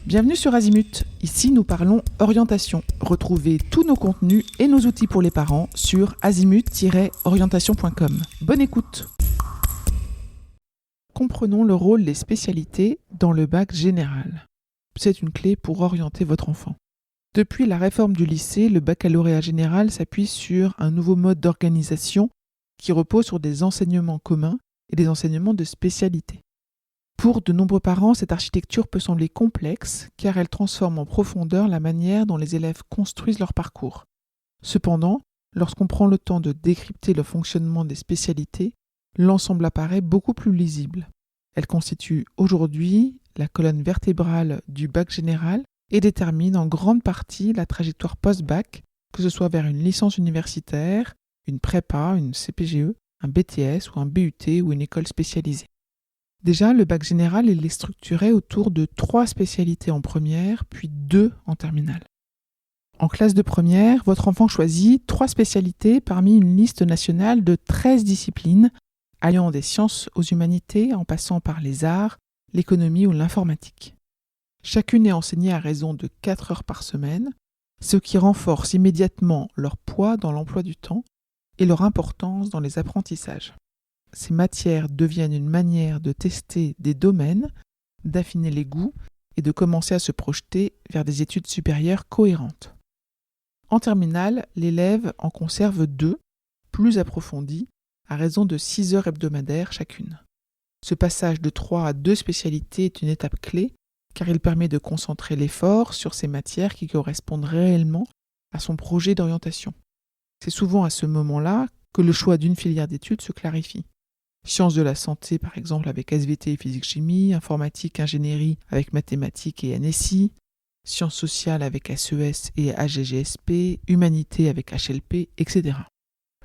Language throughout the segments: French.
Bienvenue sur Azimut. Ici, nous parlons orientation. Retrouvez tous nos contenus et nos outils pour les parents sur azimut-orientation.com. Bonne écoute. Comprenons le rôle des spécialités dans le bac général. C'est une clé pour orienter votre enfant. Depuis la réforme du lycée, le baccalauréat général s'appuie sur un nouveau mode d'organisation qui repose sur des enseignements communs et des enseignements de spécialité. Pour de nombreux parents, cette architecture peut sembler complexe car elle transforme en profondeur la manière dont les élèves construisent leur parcours. Cependant, lorsqu'on prend le temps de décrypter le fonctionnement des spécialités, l'ensemble apparaît beaucoup plus lisible. Elle constitue aujourd'hui la colonne vertébrale du bac général et détermine en grande partie la trajectoire post-bac, que ce soit vers une licence universitaire, une prépa, une CPGE, un BTS ou un BUT ou une école spécialisée. Déjà, le bac général est structuré autour de 3 spécialités en première, puis 2 en terminale. En classe de première, votre enfant choisit 3 spécialités parmi une liste nationale de 13 disciplines, alliant des sciences aux humanités en passant par les arts, l'économie ou l'informatique. Chacune est enseignée à raison de 4 heures par semaine, ce qui renforce immédiatement leur poids dans l'emploi du temps et leur importance dans les apprentissages. Ces matières deviennent une manière de tester des domaines, d'affiner les goûts et de commencer à se projeter vers des études supérieures cohérentes. En terminale, l'élève en conserve 2, plus approfondies, à raison de 6 heures hebdomadaires chacune. Ce passage de 3 à 2 spécialités est une étape clé car il permet de concentrer l'effort sur ces matières qui correspondent réellement à son projet d'orientation. C'est souvent à ce moment-là que le choix d'une filière d'études se clarifie. Sciences de la santé, par exemple, avec SVT et physique-chimie, informatique, ingénierie avec mathématiques et NSI, sciences sociales avec SES et AGGSP, humanité avec HLP, etc.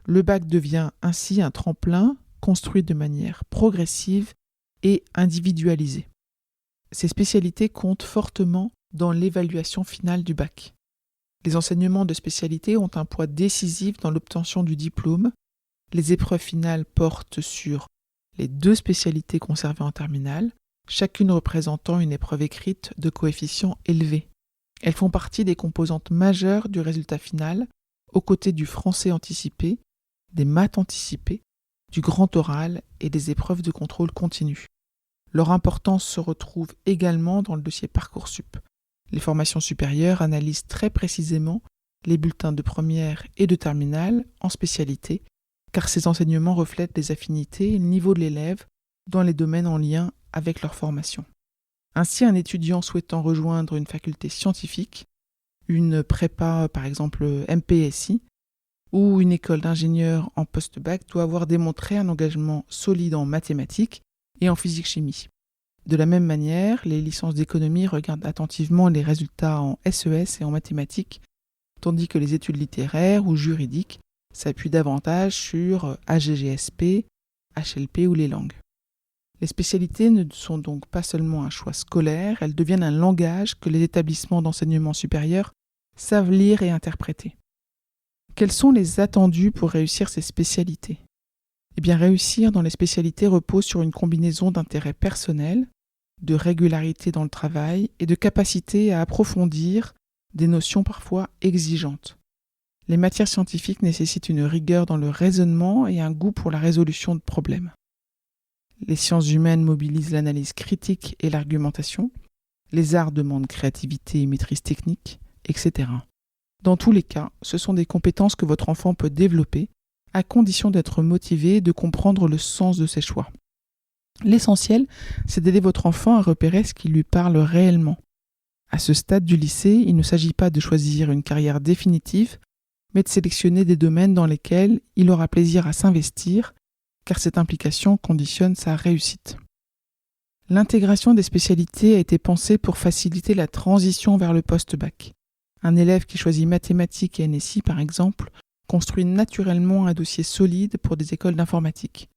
Le bac devient ainsi un tremplin construit de manière progressive et individualisée. Ces spécialités comptent fortement dans l'évaluation finale du bac. Les enseignements de spécialité ont un poids décisif dans l'obtention du diplôme. Les épreuves finales portent sur les 2 spécialités conservées en terminale, chacune représentant une épreuve écrite de coefficient élevé. Elles font partie des composantes majeures du résultat final, aux côtés du français anticipé, des maths anticipées, du grand oral et des épreuves de contrôle continu. Leur importance se retrouve également dans le dossier Parcoursup. Les formations supérieures analysent très précisément les bulletins de première et de terminale en spécialité, car ces enseignements reflètent les affinités et le niveau de l'élève dans les domaines en lien avec leur formation. Ainsi, un étudiant souhaitant rejoindre une faculté scientifique, une prépa par exemple MPSI, ou une école d'ingénieur en post-bac doit avoir démontré un engagement solide en mathématiques et en physique-chimie. De la même manière, les licences d'économie regardent attentivement les résultats en SES et en mathématiques, tandis que les études littéraires ou juridiques s'appuient davantage sur AGGSP, HLP ou les langues. Les spécialités ne sont donc pas seulement un choix scolaire, elles deviennent un langage que les établissements d'enseignement supérieur savent lire et interpréter. Quels sont les attendus pour réussir ces spécialités ? Réussir dans les spécialités repose sur une combinaison d'intérêts personnels, de régularité dans le travail et de capacité à approfondir des notions parfois exigeantes. Les matières scientifiques nécessitent une rigueur dans le raisonnement et un goût pour la résolution de problèmes. Les sciences humaines mobilisent l'analyse critique et l'argumentation. Les arts demandent créativité et maîtrise technique, etc. Dans tous les cas, ce sont des compétences que votre enfant peut développer à condition d'être motivé et de comprendre le sens de ses choix. L'essentiel, c'est d'aider votre enfant à repérer ce qui lui parle réellement. À ce stade du lycée, il ne s'agit pas de choisir une carrière définitive, mais de sélectionner des domaines dans lesquels il aura plaisir à s'investir, car cette implication conditionne sa réussite. L'intégration des spécialités a été pensée pour faciliter la transition vers le post-bac. Un élève qui choisit mathématiques et NSI, par exemple, construit naturellement un dossier solide pour des écoles d'informatique.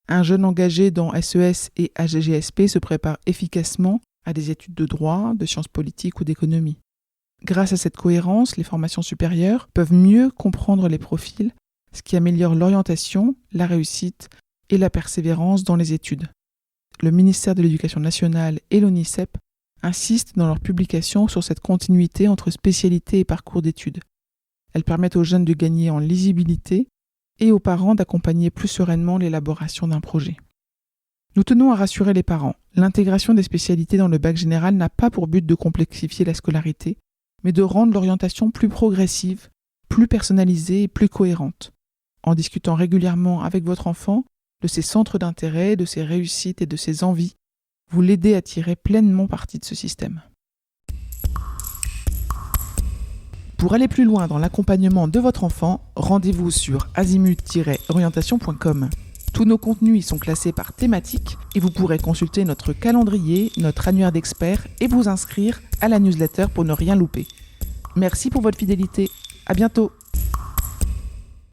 Un jeune engagé dans SES et AGGSP se prépare efficacement à des études de droit, de sciences politiques ou d'économie. Grâce à cette cohérence, les formations supérieures peuvent mieux comprendre les profils, ce qui améliore l'orientation, la réussite et la persévérance dans les études. Le ministère de l'Éducation nationale et l'ONICEP insistent dans leurs publications sur cette continuité entre spécialité et parcours d'études. Elles permettent aux jeunes de gagner en lisibilité et aux parents d'accompagner plus sereinement l'élaboration d'un projet. Nous tenons à rassurer les parents. L'intégration des spécialités dans le bac général n'a pas pour but de complexifier la scolarité, mais de rendre l'orientation plus progressive, plus personnalisée et plus cohérente. En discutant régulièrement avec votre enfant de ses centres d'intérêt, de ses réussites et de ses envies, vous l'aidez à tirer pleinement parti de ce système. Pour aller plus loin dans l'accompagnement de votre enfant, rendez-vous sur azimut-orientation.com. Tous nos contenus y sont classés par thématique et vous pourrez consulter notre calendrier, notre annuaire d'experts et vous inscrire à la newsletter pour ne rien louper. Merci pour votre fidélité. À bientôt.